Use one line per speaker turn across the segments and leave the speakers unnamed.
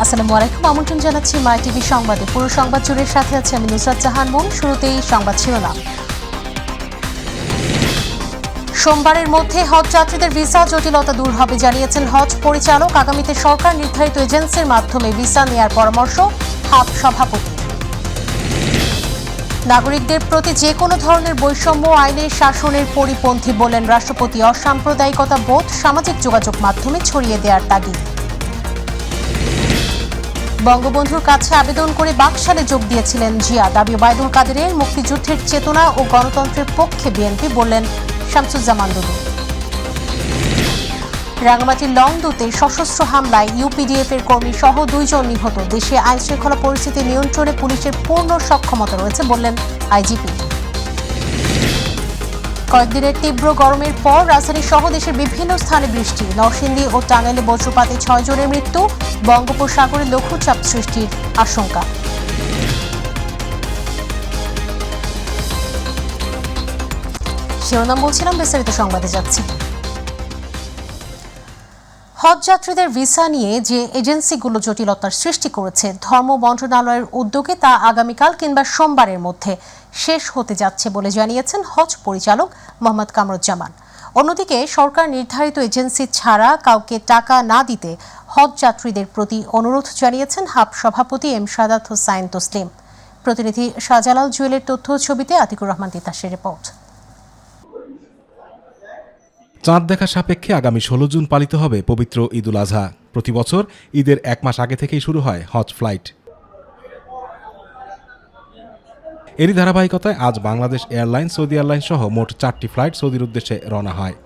আসসালামু আলাইকুম, আমন্ত্রণ জানাচ্ছি মাই টিভি সংবাদে। পুরো সংবাদ জুড়ে সাথে আছে আমি নুসরাত জাহান মুন। শুরুতেই সংবাদ শিরোনাম। সোমবারের মধ্যে হজ যাত্রীদের ভিসা জটিলতা দূর হবে জানিয়েছেন হজ পরিচালক। আগামীতে সরকার নির্ধারিত এজেন্সির মাধ্যমে ভিসা নেয়ার পরামর্শ হাব সভাপতি। নাগরিকদের প্রতি যে কোনো ধরনের বৈষম্য আইনের শাসনের পরিপন্থী বলেন রাষ্ট্রপতি। অসাম্প্রদায়িকতা বোধ সামাজিক যোগাযোগ মাধ্যমে ছড়িয়ে দেওয়ার তাগিদ। বঙ্গবন্ধুর কাছে আবেদন করে বাকশালে যোগ দিয়েছিলেন জিয়া। দাবি ওবায়দুল কাদেরের। মুক্তিযুদ্ধের চেতনা ও গণতন্ত্রের পক্ষে বিএনপি বললেন শামসুজ্জামান দুদু। রাঙামাটির লংদুতে সশস্ত্র হামলায় ইউপিডিএফ এর কর্মী সহ 2 জন নিহত। দেশে আইনশৃঙ্খলা পরিস্থিতি নিয়ন্ত্রণে পুলিশের পূর্ণ সক্ষমতা রয়েছে বললেন আইজিপি। কয়েকদিনের তীব্র গরমের পর রাজধানী সহ দেশের বিভিন্ন স্থানে বৃষ্টি। নরসিংদী ও টাঙ্গাইলে বজ্রপাতে 6 জনের মৃত্যু। বঙ্গোপসাগরে লঘুচাপ সৃষ্টির আশঙ্কা। শিরোনাম বলছিলাম, বিস্তারিত সংবাদে যাচ্ছি। হজ যাত্রীদের ভিসা নিয়ে যে এজেন্সিগুলো জটিলতার সৃষ্টি করেছে, ধর্ম মন্ত্রণালয়ের উদ্যোগে তা আগামীকাল কিংবা সোমবারের মধ্যে শেষ হতে যাচ্ছে বলে জানিয়েছেন হজ পরিচালক মোহাম্মদ কামরুজ্জামান। অন্যদিকে সরকার নির্ধারিত এজেন্সি ছাড়া কাউকে টাকা না দিতে হজ যাত্রীদের প্রতি অনুরোধ জানিয়েছেন হাব সভাপতি এম সাদাত হোসাইন তসলিম। প্রতিনিধি শাহজালাল জুয়েলের তথ্য ছবিতে আতিকুর রহমান তিতাসের রিপোর্ট।
চাঁদ দেখা সাপেক্ষে আগামী 16 জুন পালিত হবে পবিত্র ঈদুল আজহা। প্রতি বছর ঈদের 1 মাস আগে থেকেই শুরু হয় হজ ফ্লাইট। এরই ধারাবাহিকতায় আজ বাংলাদেশ এয়ারলাইন্স, সৌদি এয়ারলাইন্স সহ মোট 4টি ফ্লাইট সৌদির উদ্দেশ্যে রওনা হয়।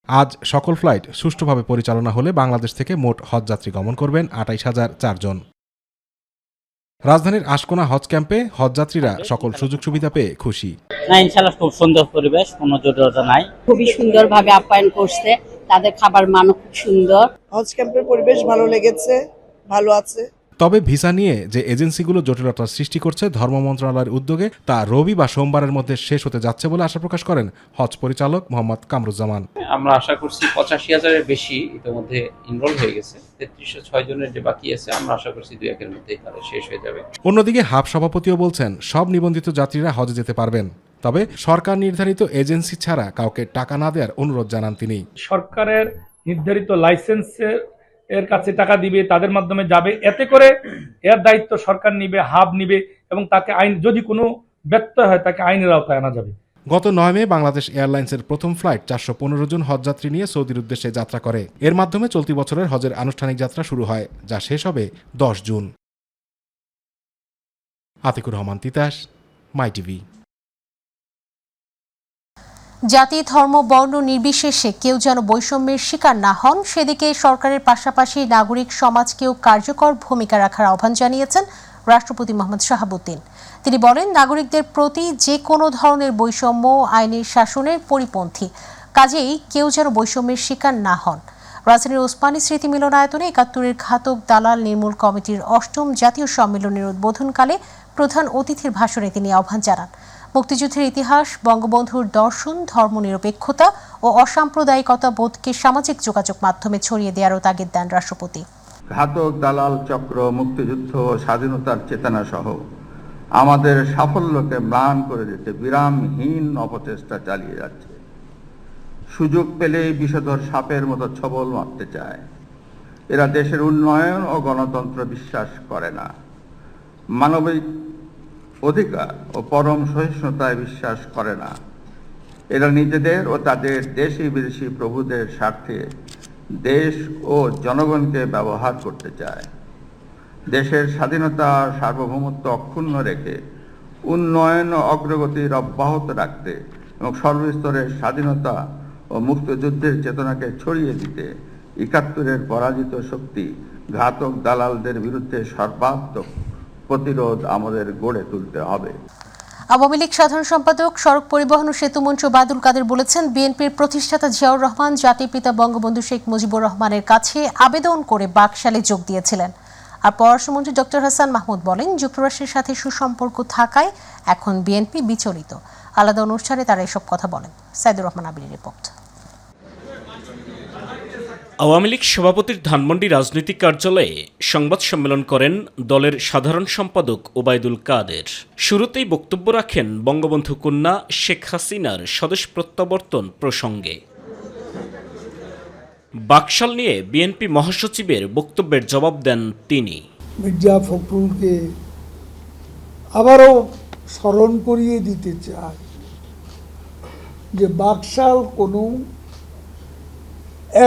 আজ সকল ফ্লাইট সুষ্ঠুভাবে পরিচালনা হলে বাংলাদেশ থেকে মোট হজযাত্রী গমন করবেন 28,004 জন। রাজধানীর আশকোনা হজ ক্যাম্পে হজযাত্রীরা সকল সুযোগ সুবিধা পেয়ে খুশি।
ইনশাআল্লাহ খুব সুন্দর পরিবেশ, কোনো জটিলতা নাই।
খুবই সুন্দরভাবে আপ্যায়ন করছে, তাদের খাবার মানও খুব সুন্দর।
হজ ক্যাম্পের পরিবেশ ভালো লেগেছে, ভালো আছে।
তবে ভিসা নিয়ে যে এজেন্সিগুলো জটিলতার সৃষ্টি করছে ধর্ম মন্ত্রণালয়ের উদ্যোগে তা রবি বা সোমবারের মধ্যে শেষ হতে যাচ্ছে বলে আশা প্রকাশ করেন হজ পরিচালক মোহাম্মদ কামরুজ্জামান।
আমরা আশা করছি 85,000-এর বেশি ইতিমধ্যে ইনরোল হয়ে গেছে। 3306 জনের যে বাকি আছে, আমরা আশা করছি 2-1 মধ্যেই তারা শেষ হয়ে যাবে।
অন্যদিকে হাব সভাপতিও বলছেন সব নিবন্ধিত যাত্রীরা হজে যেতে পারবেন, তবে সরকার নির্ধারিত এজেন্সি ছাড়া কাউকে টাকা না দেওয়ার অনুরোধ জানান তিনি।
সরকারের নির্ধারিত লাইসেন্সের এর কাছে টাকা দিবে, তাদের মাধ্যমে যাবে, এতে করে এর দায়িত্ব সরকার নিবে, হাব নিবে এবং তাকে আইন যদি কোনো ব্যত্যয় হয় তাকে আইনের আওতায় আনা যাবে।
গত 9 মে বাংলাদেশ এয়ারলাইন্সের প্রথম ফ্লাইট 415 জন হজযাত্রী নিয়ে সৌদির উদ্দেশ্যে যাত্রা করে। এর মাধ্যমে চলতি বছরের হজের আনুষ্ঠানিক যাত্রা শুরু হয়, যা শেষ হবে 10 জুন। আতিকুর রহমান তিতাস, মাই টিভি।
জাতি, ধর্ম, বর্ণ নির্বিশেষে কেউ যেন বৈষম্যের শিকার না হন, সেদিকে সরকারের পাশাপাশি নাগরিক সমাজকেও কার্যকর ভূমিকা রাখার আহ্বান জানিয়েছেন রাষ্ট্রপতি মোহাম্মদ শাহাবুদ্দিন। তিনি বলেন, নাগরিকদের প্রতি যে কোনো ধরনের বৈষম্য আইনের শাসনের পরিপন্থী, কাজেই কেউ যেন বৈষম্যের শিকার না হন। রাজধানীর ওসমানী স্মৃতি মিলনায়তনে 71-এর ঘাতক দালাল নির্মূল কমিটির 8ম জাতীয় সম্মেলনের উদ্বোধনকালে প্রধান অতিথির ভাষণে তিনি আহ্বান জানান, মুক্তিযুদ্ধের ইতিহাস, বঙ্গবন্ধুর দর্শন, ধর্মনিরপেক্ষতা ও অসাম্প্রদায়িকতা বোধকে সামাজিক যোগাযোগ মাধ্যমে ছড়িয়ে দেওয়ারও তাগিদ দেন রাষ্ট্রপতি।
ঘাতক দালাল চক্র মুক্তিযুদ্ধ ও স্বাধীনতার চেতনা সহ আমাদের সাফল্যকে ম্লান করে দিতে বিরামহীন অপচেষ্টা চালিয়ে যাচ্ছে। সুযোগ পেলেই বিষধর সাপের মতো ছবল মারতে চায়। এরা দেশের উন্নয়ন ও গণতন্ত্র বিশ্বাস করে না, মানবিক অধিকার ও পরম সহিষ্ণুতায় বিশ্বাস করে না। এরা নিজেদের ও তাদের দেশি বিদেশি প্রভুদের স্বার্থে দেশ ও জনগণকে ব্যবহার করতে চায়। দেশের স্বাধীনতা সার্বভৌমত্ব অক্ষুণ্ণ রেখে উন্নয়ন ও অগ্রগতির অব্যাহত রাখতে এবং সর্বস্তরের স্বাধীনতা ও মুক্তিযুদ্ধের চেতনাকে ছড়িয়ে দিতে 71-এর পরাজিত শক্তি ঘাতক দালালদের বিরুদ্ধে সর্বাত্মক প্রতিরোধ আমাদের গড়ে তুলতে হবে।
আওয়ামী লীগ সাধারণ সম্পাদক, সড়ক পরিবহন ও সেতুমন্ত্রী ওবায়দুল কাদের বলেছেন, বিএনপির প্রতিষ্ঠাতা জিয়াউর রহমান জাতির পিতা বঙ্গবন্ধু শেখ মুজিবুর রহমানের কাছে আবেদন করে বাকশালে যোগ দিয়েছিলেন। আর পররাষ্ট্রমন্ত্রী ডক্টর হাসান মাহমুদ বলেন, যুক্তরাষ্ট্রের সাথে সুসম্পর্ক থাকায় এখন বিএনপি বিচলিত। আলাদা অনুষ্ঠানে তারা এসব কথা বলেন। সাইদুর রহমান আবিরের রিপোর্ট।
আওয়ামী লীগ সভাপতির ধানমন্ডি রাজনৈতিক কার্যালয়ে সংবাদ সম্মেলন করেন দলের সাধারণ সম্পাদক ওবায়দুল কাদের। শুরুতেই বক্তব্য রাখেন বঙ্গবন্ধু কন্যা শেখ হাসিনার স্বদেশ প্রত্যাবর্তন প্রসঙ্গে। বাকশাল নিয়ে বিএনপি মহাসচিবের বক্তব্যের জবাব দেন তিনি।
মির্জা ফখরুলকে আবারও স্মরণ করিয়ে দিতে চাই যে বাকশাল কোনো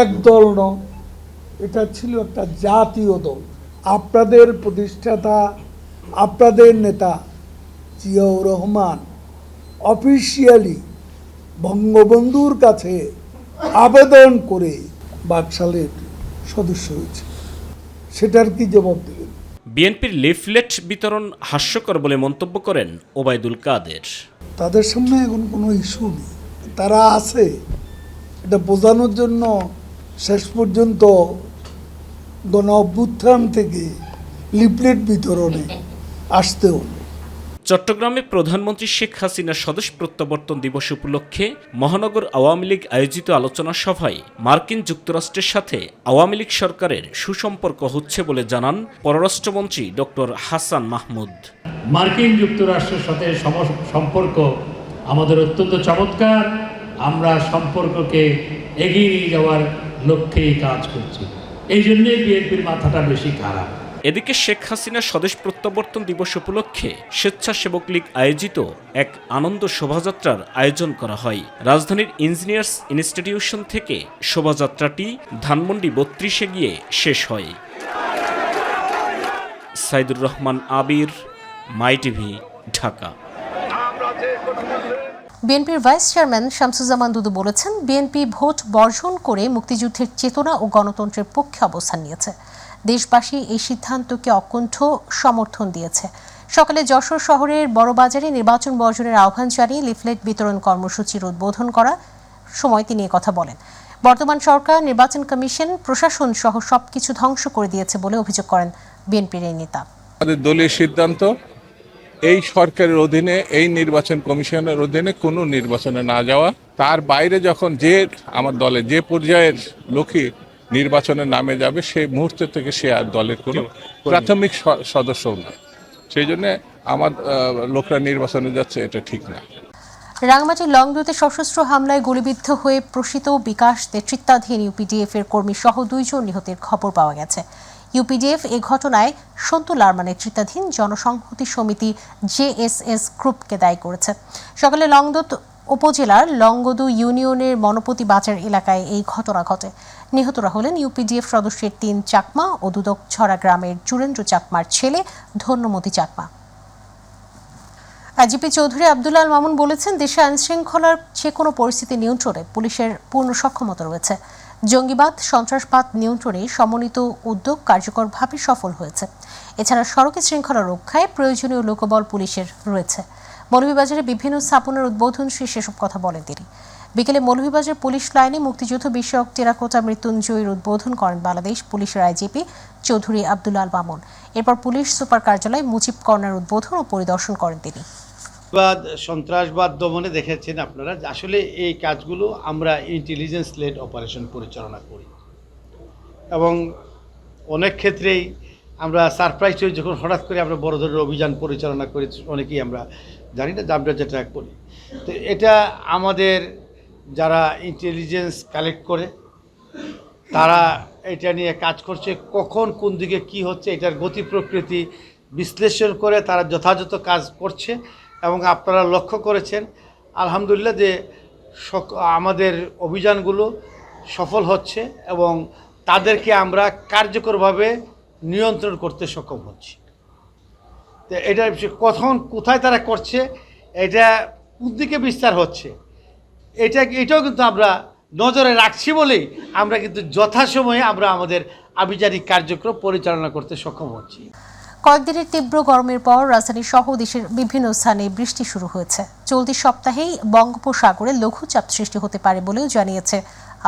এক দল নয়, এটা ছিল একটা জাতীয় দল। আপনাদের প্রতিষ্ঠাতা, আপনাদের নেতা জিয়াউর রহমান অফিসিয়ালি বঙ্গবন্ধুর কাছে আবেদন করে বাকশালের সদস্য হয়েছে, সেটার কি জবাব দেবেন?
বিএনপির লিফলেট বিতরণ হাস্যকর বলে মন্তব্য করেন ওবায়দুল কাদের।
তাদের সামনে এখন কোনো ইস্যু নেই, তারা আছে। এটা বোঝানোর জন্য শেষ পর্যন্ত গণ অভ্যুত্থান থেকে লিফলেট বিতরণে আসতে হলো।
চট্টগ্রামে প্রধানমন্ত্রী শেখ হাসিনার স্বদেশ প্রত্যাবর্তন দিবস উপলক্ষে মহানগর আওয়ামী লীগ আয়োজিত আলোচনা সভায় মার্কিন যুক্তরাষ্ট্রের সাথে আওয়ামী লীগ সরকারের সুসম্পর্ক হচ্ছে বলে জানান পররাষ্ট্রমন্ত্রী ডক্টর হাসান মাহমুদ।
মার্কিন যুক্তরাষ্ট্রের সাথে সম্পর্ক আমাদের অত্যন্ত চমৎকার। আমরা সম্পর্ককে এগিয়ে নিয়ে যাওয়ার লক্ষ্যেই কাজ করছি, এই জন্যই বিএনপির মাথাটা বেশি খারাপ।
এদিকে শেখ হাসিনার স্বদেশ প্রত্যাবর্তন দিবস উপলক্ষে স্বেচ্ছাসেবক লীগ আয়োজিত এক আনন্দ শোভাযাত্রার আয়োজন করা হয়। রাজধানীর ইঞ্জিনিয়ার্স ইনস্টিটিউশন থেকে শোভাযাত্রাটি ধানমন্ডি ৩২-এ গিয়ে শেষ হয়। সাইদুর রহমান আবির, মাই টিভি, ঢাকা।
বিএনপির ভাইস চেয়ারম্যান শামসুজ্জামান দুদু বলেছেন, বিএনপি ভোট বর্জন করে মুক্তিযুদ্ধের চেতনা ও গণতন্ত্রের পক্ষে অবস্থান নিয়েছে। দেশবাসী এই সিদ্ধান্তকে অকুণ্ঠ সমর্থন দিয়েছে। সকালে যশোর শহরের বড়বাজারে নির্বাচন বর্জনের আহ্বান জানিয়ে লিফলেট বিতরণ কর্মসূচির উদ্বোধন করার সময় তিনি কথা বলেন। বর্তমান সরকার, নির্বাচন কমিশন, প্রশাসন সহ সবকিছু ধ্বংস করে দিয়েছে বলে অভিযোগ করেন বিএনপির এই নেতা।
আমাদের দলীয় সিদ্ধান্ত, এই সরকারের অধীনে, এই নির্বাচন কমিশনের অধীনে কোনো নির্বাচনে না যাওয়া। তার বাইরে যখন আমার দলে যে পর্যায়ের লোকই নির্বাচনের নামে যাবে, সেই মুহূর্ত থেকে সে আর দলের কোনো প্রাথমিক সদস্যও না। সেই জন্য আমার লোকরা নির্বাচনে যাচ্ছে, এটা ঠিক না।
রাঙামাটির লংদুতে সশস্ত্র হামলায় গুলিবিদ্ধ হয়ে প্রসিত বিকাশ নেতৃত্বাধীন ইউপিডিএফ এর কর্মী সহ 2 জন নিহতের খবর পাওয়া গেছে। ইউপিডিএফ এই ঘটনায় সন্তু লারমা নেতৃত্বাধীন জনসংহতি সমিতি জেএসএস গ্রুপকে দায়ী করেছে। সকালে লংদুত উপজেলার লংগদু ইউনিয়নের মনপতি বাজার এলাকায় এই ঘটনা ঘটে। নিহতরা হলেন ইউপিডিএফ সদস্যের 3 চাকমা ও দুদকছড়া গ্রামের জুরেন্দ্র চাকমার ছেলে ধন্যমতি চাকমা। আইজিপি চৌধুরী আব্দুল আল মামুন বলেছেন, দেশে আইনশৃঙ্খলার যে কোনো পরিস্থিতি নিয়ন্ত্রণে পুলিশের পূর্ণ সক্ষমতা রয়েছে। জঙ্গিবাদ, সন্ত্রাসবাদ নিয়ন্ত্রণে সমন্বিত উদ্যোগ কার্যকরভাবে সফল হয়েছে। এছাড়া সড়কে শৃঙ্খলা রক্ষায় প্রয়োজনীয় লোকবল পুলিশের রয়েছে। মৌলভীবাজারে বিভিন্ন স্থাপনার উদ্বোধন শেষে এসব কথা বলেন তিনি। বিকেলে মৌলভীবাজার পুলিশ লাইনে মুক্তিযুদ্ধ বিষয়ক টেরাকোটা মৃত্যুঞ্জয়ীর উদ্বোধন করেন বাংলাদেশ পুলিশের আইজিপি চৌধুরী আব্দুল আল মামুন। এরপর পুলিশ সুপার কার্যালয় মুজিব কর্নার উদ্বোধন ও পরিদর্শন করেন তিনি।
সন্ত্রাসবাদ দমনে দেখেছেন আপনারা, আসলে এই কাজগুলো আমরা ইন্টেলিজেন্স লেড অপারেশন পরিচালনা করি এবং অনেক ক্ষেত্রেই আমরা সারপ্রাইজ হই যখন হঠাৎ করে আমরা বড় ধরনের অভিযান পরিচালনা করি। অনেকেই আমরা জানি না, আমরা যেটা করি। তো এটা আমাদের যারা ইন্টেলিজেন্স কালেক্ট করে তারা এটা নিয়ে কাজ করছে, কখন কোন দিকে কি হচ্ছে এটার গতি প্রকৃতি বিশ্লেষণ করে তারা যথাযথ কাজ করছে। এবং আপনারা লক্ষ্য করেছেন আলহামদুলিল্লাহ যে আমাদের অভিযানগুলো সফল হচ্ছে এবং তাদেরকে আমরা কার্যকরভাবে নিয়ন্ত্রণ করতে সক্ষম হচ্ছি। তো এটা কখন কোথায় তারা করছে, এটা কোন দিকে বিস্তার হচ্ছে, এটাও কিন্তু আমরা নজরে রাখছি বলেই আমরা কিন্তু যথাসময়ে আমরা আমাদের আভিযানিক কার্যক্রম পরিচালনা করতে সক্ষম হচ্ছি।
কয়েকদিনের তীব্র গরমের পর রাজধানী সহ দেশের বিভিন্ন স্থানে বৃষ্টি শুরু হয়েছে। চলতি সপ্তাহেই বঙ্গোপসাগরে লঘুচাপ সৃষ্টি হতে পারে বলেও জানিয়েছে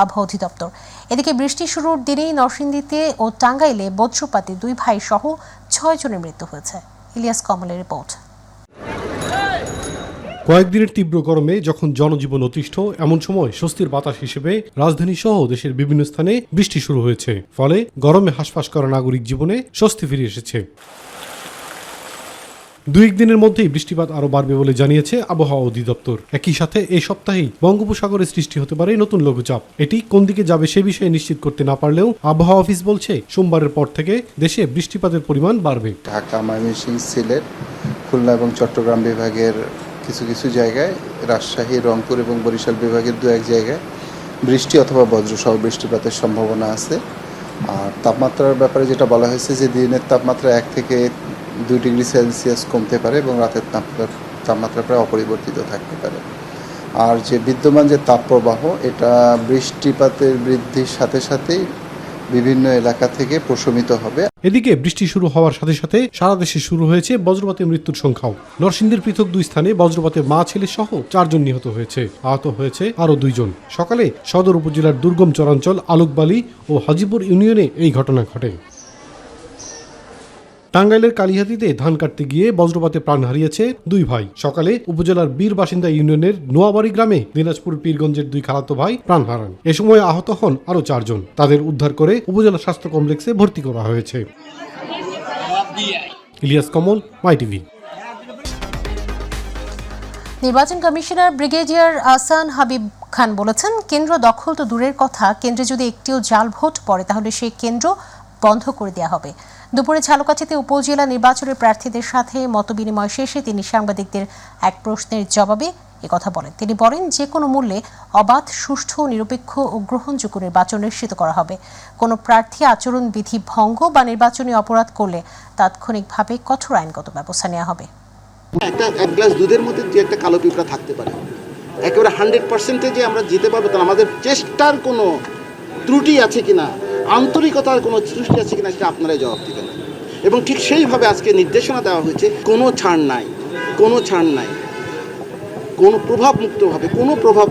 আবহাওয়া অধিদপ্তর। এদিকে বৃষ্টি শুরুর দিনেই নরসিংদীতে ও টাঙ্গাইলে বজ্রপাতে 2 ভাই সহ 6 জনের মৃত্যু হয়েছে। ইলিয়াস কমলের রিপোর্ট।
কয়েকদিনের তীব্র গরমে যখন জনজীবন অতিষ্ঠ, এমন সময় স্বস্তির বাতাস হিসেবে রাজধানী সহ দেশের বিভিন্ন স্থানে বৃষ্টি শুরু হয়েছে। ফলে গরমে হাঁসফাঁস করা নাগরিক জীবনে স্বস্তি ফিরে এসেছে। 2 দিনের মধ্যেই বৃষ্টিপাত আরও বাড়বে বলে জানিয়েছে আবহাওয়া অধিদপ্তর। একই সাথে এই সপ্তাহেই বঙ্গোপসাগরে সৃষ্টি হতে পারে নতুন লঘুচাপ। এটি কোন দিকে যাবে সে বিষয়ে নিশ্চিত করতে না পারলেও আবহাওয়া অফিস বলছে সোমবারের পর থেকে দেশে বৃষ্টিপাতের পরিমাণ বাড়বে।
ঢাকা, ময়মনসিংহ, সিলেট, খুলনা এবং চট্টগ্রাম বিভাগের কিছু কিছু জায়গায়, রাজশাহী, রংপুর এবং বরিশাল বিভাগের 2-1 জায়গায় বৃষ্টি অথবা বজ্রসহ বৃষ্টিপাতের সম্ভাবনা আছে। আর তাপমাত্রার ব্যাপারে যেটা বলা হয়েছে যে দিনের তাপমাত্রা 1 থেকে 2 ডিগ্রি সেলসিয়াস কমতে পারে এবং রাতের তাপমাত্রা প্রায় অপরিবর্তিত থাকতে পারে। আর যে বিদ্যমান যে তাপপ্রবাহ, এটা বৃষ্টিপাতের বৃদ্ধির সাথে সাথেই বিভিন্ন এলাকা থেকে প্রশমিত হবে।
এদিকে বৃষ্টি শুরু হওয়ার সাথে সাথে সারা দেশে শুরু হয়েছে বজ্রপাতে মৃত্যুর সংখ্যাও। নরসিংদীর পৃথক 2 স্থানে বজ্রপাতে মা ছেলে সহ 4 জন নিহত হয়েছে, আহত হয়েছে আরও 2 জন। সকালে সদর উপজেলার দুর্গম চরাঞ্চল আলুকবালি ও হাজিপুর ইউনিয়নে এই ঘটনা ঘটে। টাঙ্গাইলের কালিহাতীতে ধান কাটতে গিয়ে বজ্রপাতে প্রাণ হারিয়েছে 2 ভাই। সকালে উপজেলার বীর বাসিন্দা ইউনিয়নের নোয়াবাড়ি গ্রামে দিনাজপুর পীরগঞ্জের 2 খালাতো ভাই প্রাণ হারান। এ সময় আহত হন আরও 4 জন। তাদের উদ্ধার করে উপজেলা স্বাস্থ্য কমপ্লেক্সে ভর্তি করা হয়েছে। ইলিয়াস কমল, মাইটিভি।
নির্বাচন কমিশনার ব্রিগেডিয়ার আহসান হাবিব খান বলেছেন, কেন্দ্র দখল তো দূরের কথা, কেন্দ্রে যদি একটিও জাল ভোট পড়ে তাহলে সেই কেন্দ্র বন্ধ করে দেওয়া হবে। দুপুরে ঝালকাঠিতে উপজেলা নির্বাচনের প্রার্থীদের সাথে মতবিনিময় শেষে তিনি সাংবাদিকদের এক প্রশ্নের জবাবে একথা বলেন। তিনি বলেন, যে কোনো মূল্যে অবাধ, সুষ্ঠু, নিরপেক্ষ ও গ্রহণযোগ্য নির্বাচন নিশ্চিত করা হবে। কোনো প্রার্থী আচরণবিধি ভঙ্গ বা নির্বাচনী অপরাধ করলে তাৎক্ষণিকভাবে কঠোর আইনগত ব্যবস্থা নেওয়া হবে।
এক গ্লাস দুধের মধ্যে যে একটা কালো পিঁপড়া থাকতে পারে, একেবারে 100% যে আমরা জিতে পারবো তাহলে আমাদের চেষ্টার কোনো ত্রুটি আছে কিনা, আন্তরিকতার কোনো ত্রুটি আছে কিনা, সেটা আপনারাই জবাব দেবেন। এবং ঠিক সেইভাবে আজকে নির্দেশনা দেওয়া হয়েছে, কোনো ছাড় নাই, কোনো ছাড় নাই, কোনো প্রভাব মুক্তভাবে কোনো প্রভাব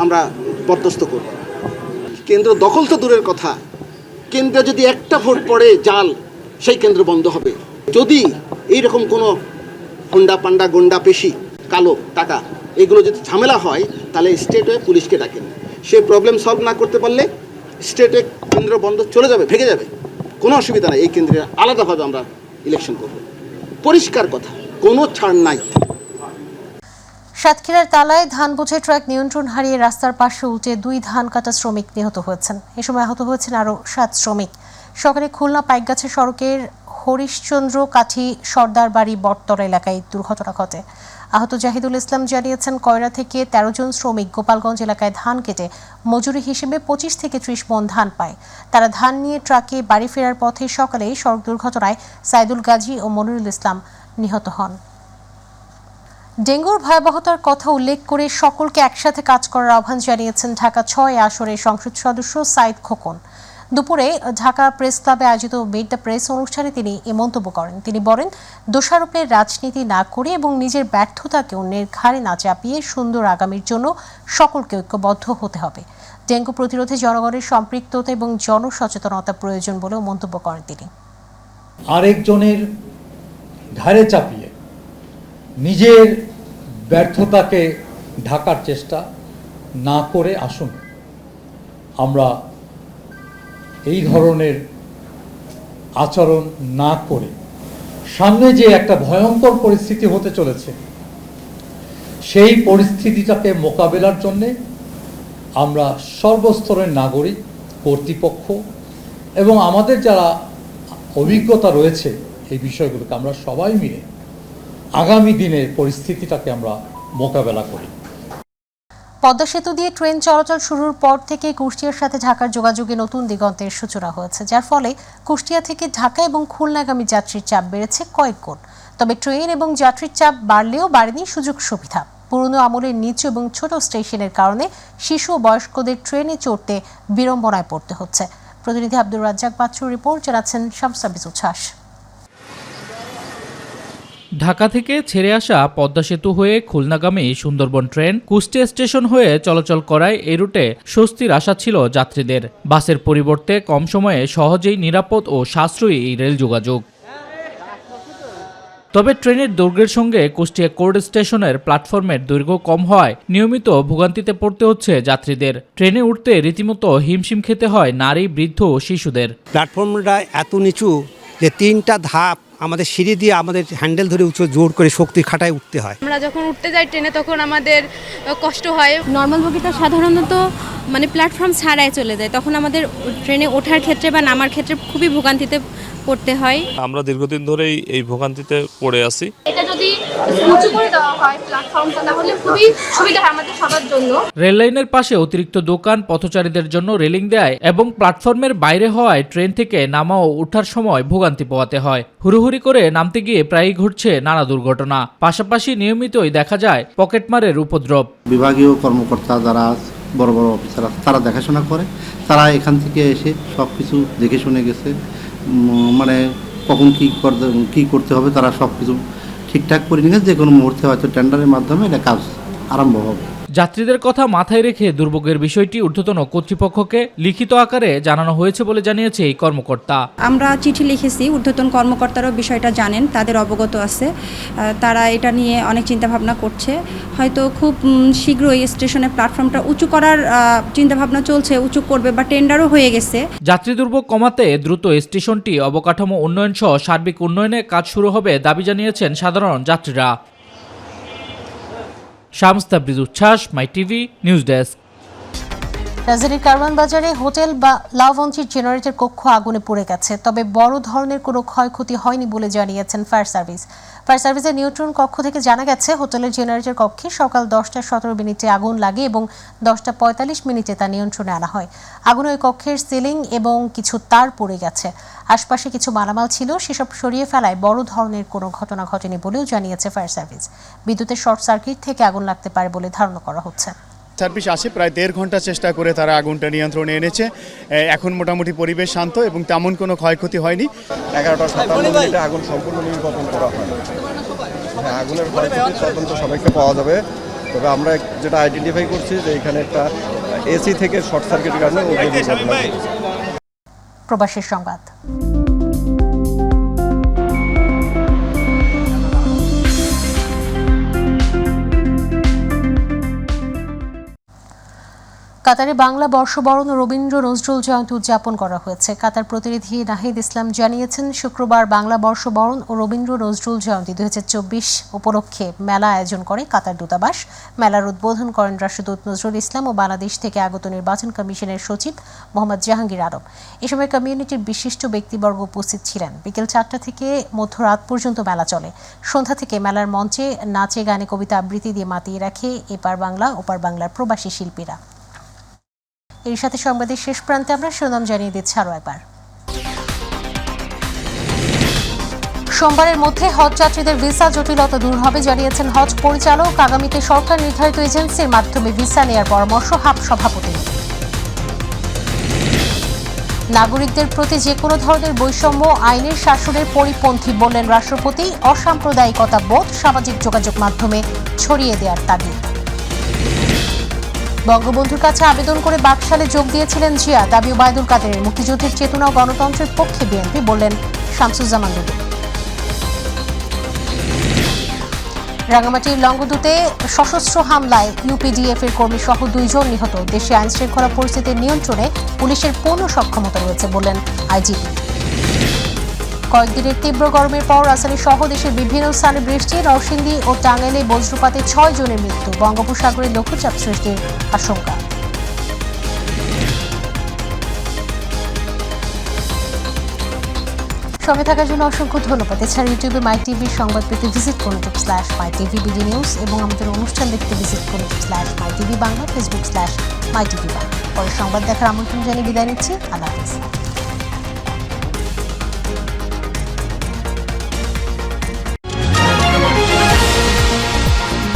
আমরা বরদাস্ত করব না। কেন্দ্র দখল তো দূরের কথা, কেন্দ্রে যদি একটা ভোট পড়ে জাল, সেই কেন্দ্র বন্ধ হবে। যদি এইরকম কোনো হন্ডা পান্ডা গন্ডা পেশি, কালো টাকা, এগুলো যদি ঝামেলা হয় তাহলে স্টেটে পুলিশকে ডাকেন। সে প্রবলেম সলভ না করতে পারলে স্টেটে কেন্দ্র বন্ধ চলে যাবে, ভেঙে যাবে, কোনো অসুবিধা নাই। এই কেন্দ্রে আলাদাভাবে আমরা ইলেকশন করব, পরিষ্কার কথা, কোনো ছাড় নাই।
সাতক্ষীরার তালায় ধান বোঝাই ট্রাক নিয়ন্ত্রণ হারিয়ে রাস্তার পাশে উল্টে 2 ধান কাটা শ্রমিক নিহত হয়েছেন। এ সময় আহত হয়েছেন আরও 7 শ্রমিক। সকালে খুলনা পাইকগাছা সড়কের হরিশচন্দ্র কাঠি সর্দার বাড়ি বটতলা এলাকায় দুর্ঘটনা ঘটে। আহত জাহিদুল ইসলাম জানিয়েছেন, কয়রা থেকে 13 জন শ্রমিক গোপালগঞ্জ এলাকায় ধান কেটে মজুরি হিসেবে 25 থেকে 30 মণ ধান পায়। তারা ধান নিয়ে ট্রাকে বাড়ি ফেরার পথে সকালে সড়ক দুর্ঘটনায় সাইদুল গাজী ও মনিরুল ইসলাম নিহত হন। ডেঙ্গুর ভয়াবহতার কথা উল্লেখ করে সকলকে একসাথে কাজ করার আহ্বান জানিয়েছেন ঢাকা 6 আসনের সংসদ সদস্য সাইদ খোকন। দুপুরে ঢাকা প্রেস ক্লাবে আয়োজিত মিট দ্য প্রেস অনুষ্ঠানে তিনি এ মন্তব্য করেন। তিনি বলেন, দোষারোপের রাজনীতি না করে এবং নিজের ব্যর্থতাকে অন্যের ঘাড়ে না চাপিয়ে সুন্দর আগামীর জন্য সকলকে ঐক্যবদ্ধ হতে হবে। ডেঙ্গু প্রতিরোধে জনগণের সম্পৃক্ততা এবং জনসচেতনতা প্রয়োজন বলেও মন্তব্য করেন তিনি।
আরেকজনের ঘাড়ে চাপিয়ে নিজের ব্যর্থতাকে ঢাকার চেষ্টা না করে আসুন আমরা এই ধরনের আচরণ না করে সামনে যে একটা ভয়ঙ্কর পরিস্থিতি হতে চলেছে সেই পরিস্থিতিটাকে মোকাবেলার জন্যে আমরা সর্বস্তরের নাগরিক, কর্তৃপক্ষ এবং আমাদের যারা অভিজ্ঞতা রয়েছে এই বিষয়গুলোকে আমরা সবাই মিলে আগামী দিনের পরিস্থিতিটাকে আমরা মোকাবেলা করি।
পদ্মা সেতু দিয়ে ট্রেন চলাচল শুরুর পর থেকে কুষ্টিয়ার সাথে ঢাকার যোগাযোগে নতুন দিগন্তের সূচনা হয়েছে, যার ফলে কুষ্টিয়া থেকে ঢাকা এবং খুলনাগামী যাত্রীর চাপ বেড়েছে কয়েক গুণ। তবে ট্রেন এবং যাত্রীর চাপ বাড়লেও বাড়েনি সুযোগ সুবিধা। পুরনো আমলের নিচু এবং ছোট স্টেশনের কারণে শিশু ও বয়স্কদের ট্রেনে চড়তে বিড়ম্বনায় পড়তে হচ্ছে। প্রতিনিধি আব্দুর রাজ্জাক বাচ্চুর রিপোর্ট, জানাচ্ছেন শামসাবিজ উচ্ছ্বাস।
ঢাকা থেকে ছেড়ে আসা পদ্মা সেতু হয়ে খুলনাগামী সুন্দরবন ট্রেন কুষ্টিয়া স্টেশন হয়ে চলাচল করায় এই রুটে স্বস্তির আশা ছিল যাত্রীদের। বাসের পরিবর্তে কম সময়ে সহজেই নিরাপদ ও সাশ্রয়ী এই রেল যোগাযোগ। তবে ট্রেনের দৈর্ঘ্যের সঙ্গে কুষ্টিয়া কোর্ট স্টেশনের প্ল্যাটফর্মের দৈর্ঘ্য কম হওয়ায় নিয়মিত ভোগান্তিতে পড়তে হচ্ছে যাত্রীদের। ট্রেনে উঠতে রীতিমতো হিমশিম খেতে হয় নারী, বৃদ্ধ ও শিশুদের।
প্ল্যাটফর্মটা এত নিচু যে 3টা ধাপ আমাদের সিঁড়ি দিয়ে আমাদের হ্যান্ডেল ধরে উঁচু জোর করে শক্তি খাটায় উঠতে হয়।
আমরা যখন উঠতে যাই ট্রেনে তখন আমাদের কষ্ট হয়। নর্মাল বগিটা সাধারণত প্ল্যাটফর্ম ছাড়াই চলে যায়, তখন আমাদের ট্রেনে ওঠার ক্ষেত্রে বা নামার ক্ষেত্রে খুবই ভোগান্তিতে পড়তে হয়।
আমরা দীর্ঘদিন ধরেই এই ভোগান্তিতে পড়ে আছি।
এটা যদি উঁচু করে দেওয়া হয় প্ল্যাটফর্মটা, তাহলে খুবই সুবিধা হয় আমাদের সবার জন্য।
রেল লাইনের পাশে অতিরিক্ত দোকান, পথচারীদের জন্য রেলিং দেয় এবং প্ল্যাটফর্মের বাইরে হওয়ায় ট্রেন থেকে নামা ও ওঠার সময় ভোগান্তি পোহাতে হয়। হুড়োহুড়ি করে নামতে গিয়ে প্রায়ই ঘটছে নানা দুর্ঘটনা। পাশাপাশি নিয়মিতই দেখা যায় পকেটমারের উপদ্রব।
বিভাগীয় কর্মকর্তা যারা বড় বড় অফিসার তারা দেখাশোনা করে, তারা এখান থেকে এসে সব কিছু দেখে শুনে গেছে, কখন কী করতে হবে তারা সব কিছু ঠিকঠাক করে নিয়ে যে কোনো মুহূর্তে হয়তো টেন্ডারের মাধ্যমে এটা কাজ আরম্ভ হবে।
যাত্রীদের কথা মাথায় রেখে দুর্ভোগের বিষয়টি ঊর্ধ্বতন কর্তৃপক্ষকে লিখিত আকারে জানানো হয়েছে বলে জানিয়েছে এই কর্মকর্তা।
আমরা চিঠি লিখেছি, ঊর্ধ্বতন কর্মকর্তারাও বিষয়টা জানেন, তাদের অবগত আছে, তারা এটা নিয়ে অনেক চিন্তাভাবনা করছে। হয়তো খুব শীঘ্রই স্টেশনের প্ল্যাটফর্মটা উঁচু করার চিন্তাভাবনা চলছে, উঁচু করবে বা টেন্ডারও হয়ে গেছে।
যাত্রী দুর্ভোগ কমাতে দ্রুত স্টেশনটি অবকাঠামো উন্নয়ন সহ সার্বিক উন্নয়নে কাজ শুরু হবে দাবি জানিয়েছেন সাধারণ যাত্রীরা। শামস তাবরিজ উচ্ছ্বাস, মাই টিভি নিউজ ডেস্ক।
রাজধানীর কারওয়ান বাজারে হোটেল বা লাভঞ্চির জেনারেটর কক্ষ আগুনে পুড়ে গেছে, তবে বড় ধরনের কোনো ক্ষয়ক্ষতি হয়নি বলে জানিয়েছেন ফায়ার সার্ভিস। ফায়ার সার্ভিসের নিয়ন্ত্রণ কক্ষ থেকে জানা গেছে, হোটেলের জেনারেটর কক্ষে সকাল 10:17 আগুন লাগে এবং 10:45 তা নিয়ন্ত্রণে আনা হয়। আগুনে ওই কক্ষের সিলিং এবং কিছু তার পড়ে গেছে। আশপাশে কিছু মালামাল ছিল, সেসব সরিয়ে ফেলায় বড় ধরনের কোনো ঘটনা ঘটেনি বলেও জানিয়েছে ফায়ার সার্ভিস। বিদ্যুতের শর্ট সার্কিট থেকে আগুন লাগতে পারে বলে ধারণা করা হচ্ছে।
সার্ভিস আসে প্রায় 1.5 ঘন্টা চেষ্টা করে তারা আগুনটা নিয়ন্ত্রণে এনেছে। এখন মোটামুটি পরিবেশ শান্ত এবং তেমন কোনো ক্ষয়ক্ষতি হয়নি।
11:57 আগুন সম্পূর্ণ নির্বাপন করা হয়। আগুনের ক্ষয়ক্ষতি তদন্ত সবাইকে পাওয়া যাবে, তবে আমরা যেটা আইডেন্টিফাই করছি যে এখানে একটা এসি থেকে শর্ট সার্কিটের কারণে
প্রবাসের সংবাদ। কাতারে বাংলা বর্ষবরণ ও রবীন্দ্র নজরুল জয়ন্তী উদযাপন করা হয়েছে। কাতার প্রতিনিধি নাহিদ ইসলাম জানিয়েছেন, শুক্রবার বাংলা বর্ষবরণ ও রবীন্দ্র নজরুল জয়ন্তী 2024 উপলক্ষে মেলা আয়োজন করে কাতার দূতাবাস। মেলার উদ্বোধন করেন রাষ্ট্রদূত নজরুল ইসলাম ও বাংলাদেশ থেকে আগত নির্বাচন কমিশনের সচিব মোহাম্মদ জাহাঙ্গীর আলম। এ সময় কমিউনিটির বিশিষ্ট ব্যক্তিবর্গ উপস্থিত ছিলেন। বিকেল 4টা থেকে মধ্যরাত পর্যন্ত মেলা চলে। সন্ধ্যা থেকে মেলার মঞ্চে নাচে গানে কবিতা আবৃত্তি দিয়ে মাতিয়ে রাখে এপার বাংলা ওপার বাংলার প্রবাসী শিল্পীরা। এর সাথে সংবাদের শেষ প্রান্তে আমরা শিরোনাম জানিয়ে দিচ্ছি আরও একবার। সোমবারের মধ্যে হজ যাত্রীদের ভিসা জটিলতা দূর হবে জানিয়েছেন হজ পরিচালক। আগামীতে সরকার নির্ধারিত এজেন্সির মাধ্যমে ভিসা নেওয়ার পরামর্শ হাব সভাপতি। নাগরিকদের প্রতি যে কোনো ধরনের বৈষম্য আইনের শাসনের পরিপন্থী বললেন রাষ্ট্রপতি। অসাম্প্রদায়িকতা বোধ সামাজিক যোগাযোগ মাধ্যমে ছড়িয়ে দেওয়ার তাগিদ। বঙ্গবন্ধুর কাছে আবেদন করে বাকশালে যোগ দিয়েছিলেন জিয়া, দাবি ওবায়দুল কাদেরের। মুক্তিযুদ্ধের চেতনা ও গণতন্ত্রের পক্ষে বিএনপি বললেন শামসুজ্জামান দুদু। রাঙামাটির লংগদুতে সশস্ত্র হামলায় ইউপিডিএফ এর কর্মী সহ 2 জন নিহত। দেশে আইন শৃঙ্খলা পরিস্থিতির নিয়ন্ত্রণে পুলিশের পূর্ণ সক্ষমতা রয়েছে বললেন আইজিপি। কয়েকদিনের তীব্র গরমের পর রাজধানী সহ দেশের বিভিন্ন স্থানে বৃষ্টি। নরসিংদী ও টাঙ্গাইলে বজ্রপাতে 6 জনের মৃত্যু। বঙ্গোপসাগরে লঘুচাপ সৃষ্টির আশঙ্কা। সঙ্গে থাকার জন্য অসংখ্য ধন্যবাদ। এছাড়া ইউটিউবে মাই টিভির সংবাদ পেতে ভিজিট করুন /mytvbd নিউজ এবং আমাদের অনুষ্ঠান দেখতে ভিজিট করুন /mytvবাংলা, ফেসবুক /mytvবাংলা। পরে সংবাদ দেখার আমন্ত্রণ জানিয়ে বিদায় নিচ্ছি। আল্লাহ হাফেজ।